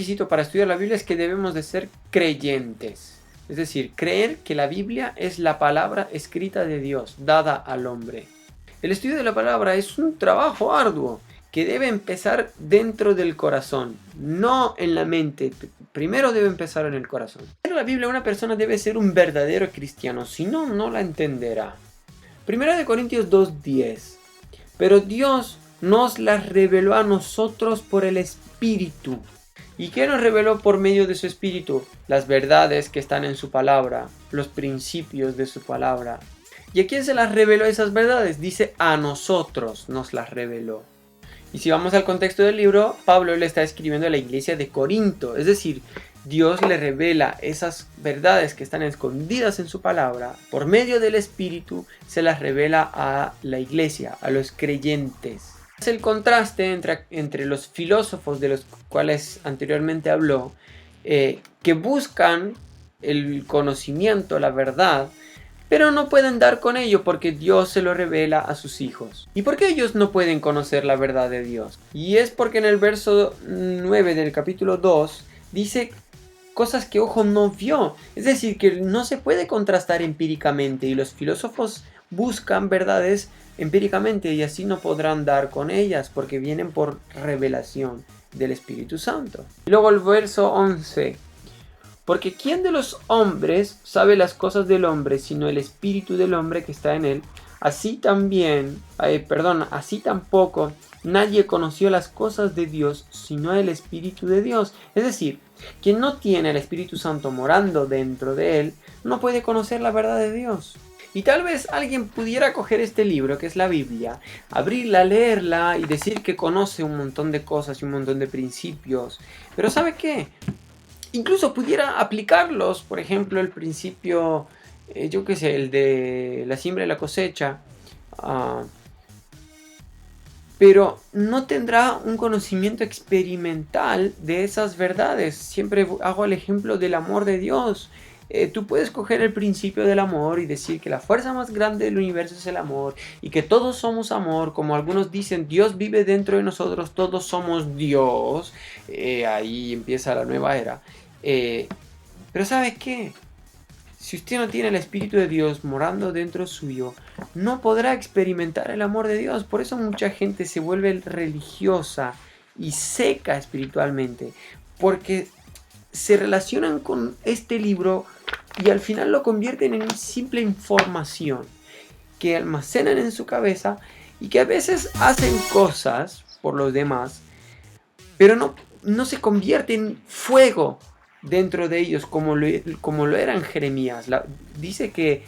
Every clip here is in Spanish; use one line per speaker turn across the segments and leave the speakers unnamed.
requisito para estudiar la Biblia es que debemos de ser creyentes. Es decir, creer que la Biblia es la palabra escrita de Dios, dada al hombre. El estudio de la palabra es un trabajo arduo que debe empezar dentro del corazón, no en la mente. Primero debe empezar en el corazón. En la Biblia una persona debe ser un verdadero cristiano, si no, no la entenderá. Primera de Corintios 2:10. Pero Dios nos las reveló a nosotros por el Espíritu. ¿Y qué nos reveló por medio de su Espíritu? Las verdades que están en su palabra, los principios de su palabra. ¿Y a quién se las reveló esas verdades? Dice, a nosotros nos las reveló. Y si vamos al contexto del libro, Pablo le está escribiendo a la iglesia de Corinto. Es decir, Dios le revela esas verdades que están escondidas en su palabra. Por medio del Espíritu se las revela a la iglesia, a los creyentes. Es el contraste entre los filósofos de los cuales anteriormente habló, que buscan el conocimiento, la verdad, pero no pueden dar con ello porque Dios se lo revela a sus hijos. ¿Y por qué ellos no pueden conocer la verdad de Dios? Y es porque en el verso 9 del capítulo 2 dice cosas que ojo no vio. Es decir, que no se puede contrastar empíricamente y los filósofos buscan verdades empíricamente y así no podrán dar con ellas porque vienen por revelación del Espíritu Santo. Y luego el verso 11. Porque ¿quién de los hombres sabe las cosas del hombre sino el espíritu del hombre que está en él? Así tampoco nadie conoció las cosas de Dios sino el Espíritu de Dios. Es decir, quien no tiene el Espíritu Santo morando dentro de él no puede conocer la verdad de Dios. Y tal vez alguien pudiera coger este libro que es la Biblia, abrirla, leerla y decir que conoce un montón de cosas y un montón de principios. Pero ¿sabe qué? Incluso pudiera aplicarlos, por ejemplo, el principio, yo qué sé, el de la siembra y la cosecha, pero no tendrá un conocimiento experimental de esas verdades. Siempre hago el ejemplo del amor de Dios. Tú puedes coger el principio del amor y decir que la fuerza más grande del universo es el amor y que todos somos amor, como algunos dicen, Dios vive dentro de nosotros, todos somos Dios. Ahí empieza la nueva era. Pero ¿sabe qué? Si usted no tiene el Espíritu de Dios morando dentro suyo, no podrá experimentar el amor de Dios. Por eso mucha gente se vuelve religiosa y seca espiritualmente, porque se relacionan con este libro y al final lo convierten en simple información que almacenan en su cabeza y que a veces hacen cosas por los demás, pero no se convierte en fuego dentro de ellos como lo era en Jeremías. Dice que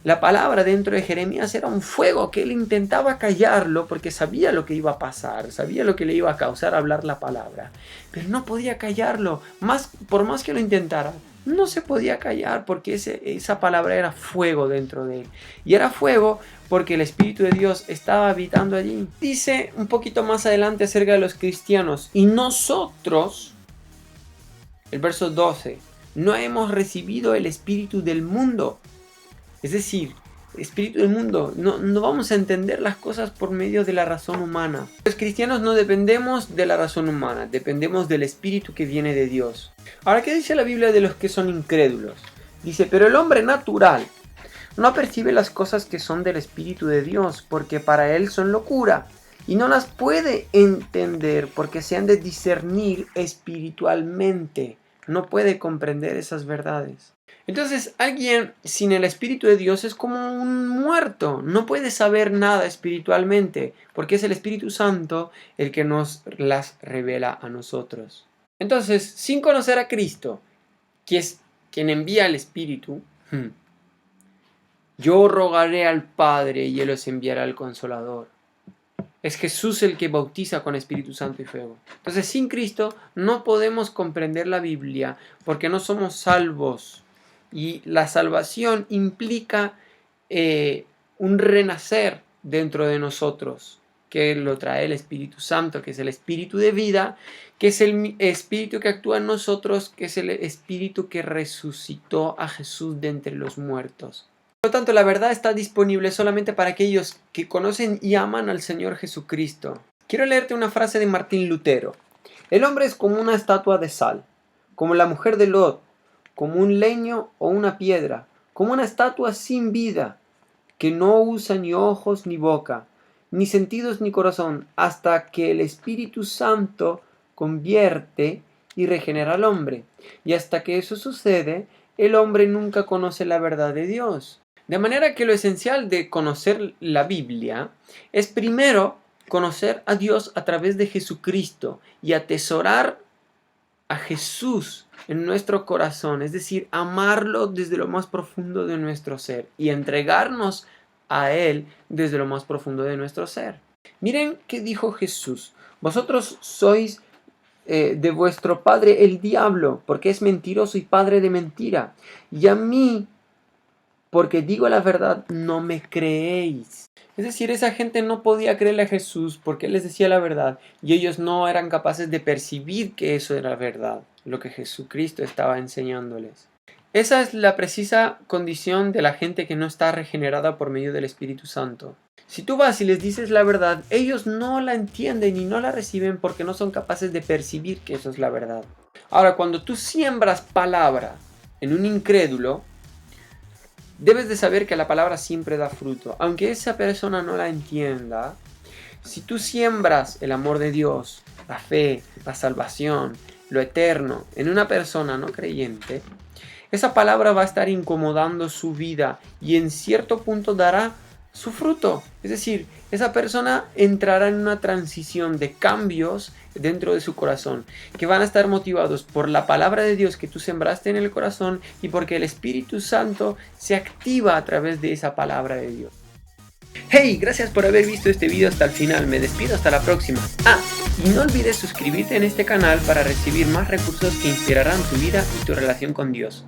la palabra dentro de Jeremías era un fuego que él intentaba callarlo porque sabía lo que iba a pasar, sabía lo que le iba a causar hablar la palabra, pero no podía callarlo, por más que lo intentara. No se podía callar porque esa palabra era fuego dentro de él. Y era fuego porque el Espíritu de Dios estaba habitando allí. Dice un poquito más adelante acerca de los cristianos. Y nosotros, el verso 12, no hemos recibido el espíritu del mundo. Es decir, espíritu del mundo. No vamos a entender las cosas por medio de la razón humana. Los cristianos no dependemos de la razón humana, dependemos del espíritu que viene de Dios. Ahora, ¿qué dice la Biblia de los que son incrédulos? Dice, pero el hombre natural no percibe las cosas que son del espíritu de Dios, porque para él son locura, y no las puede entender porque se han de discernir espiritualmente. No puede comprender esas verdades. Entonces, alguien sin el Espíritu de Dios es como un muerto. No puede saber nada espiritualmente, porque es el Espíritu Santo el que nos las revela a nosotros. Entonces, sin conocer a Cristo, que es quien envía el Espíritu, yo rogaré al Padre y Él os enviará el Consolador. Es Jesús el que bautiza con Espíritu Santo y fuego. Entonces, sin Cristo no podemos comprender la Biblia porque no somos salvos. Y la salvación implica un renacer dentro de nosotros, que lo trae el Espíritu Santo, que es el Espíritu de vida, que es el Espíritu que actúa en nosotros, que es el Espíritu que resucitó a Jesús de entre los muertos. Por lo tanto, la verdad está disponible solamente para aquellos que conocen y aman al Señor Jesucristo. Quiero leerte una frase de Martín Lutero. El hombre es como una estatua de sal, como la mujer de Lot, como un leño o una piedra, como una estatua sin vida, que no usa ni ojos ni boca, ni sentidos ni corazón, hasta que el Espíritu Santo convierte y regenera al hombre. Y hasta que eso sucede, el hombre nunca conoce la verdad de Dios. De manera que lo esencial de conocer la Biblia es primero conocer a Dios a través de Jesucristo y atesorar a Jesús en nuestro corazón, es decir, amarlo desde lo más profundo de nuestro ser y entregarnos a Él desde lo más profundo de nuestro ser. Miren qué dijo Jesús: vosotros sois de vuestro padre el diablo, porque es mentiroso y padre de mentira, y a mí, porque digo la verdad, no me creéis. Es decir, esa gente no podía creerle a Jesús porque Él les decía la verdad y ellos no eran capaces de percibir que eso era verdad, lo que Jesucristo estaba enseñándoles. Esa es la precisa condición de la gente que no está regenerada por medio del Espíritu Santo. Si tú vas y les dices la verdad, ellos no la entienden y no la reciben porque no son capaces de percibir que eso es la verdad. Ahora, cuando tú siembras palabra en un incrédulo, debes de saber que la palabra siempre da fruto. Aunque esa persona no la entienda, si tú siembras el amor de Dios, la fe, la salvación, lo eterno en una persona no creyente, esa palabra va a estar incomodando su vida y en cierto punto dará su fruto. Es decir, esa persona entrará en una transición de cambios dentro de su corazón, que van a estar motivados por la palabra de Dios que tú sembraste en el corazón y porque el Espíritu Santo se activa a través de esa palabra de Dios. Hey, gracias por haber visto este video hasta el final. Me despido hasta la próxima. Y no olvides suscribirte en este canal para recibir más recursos que inspirarán tu vida y tu relación con Dios.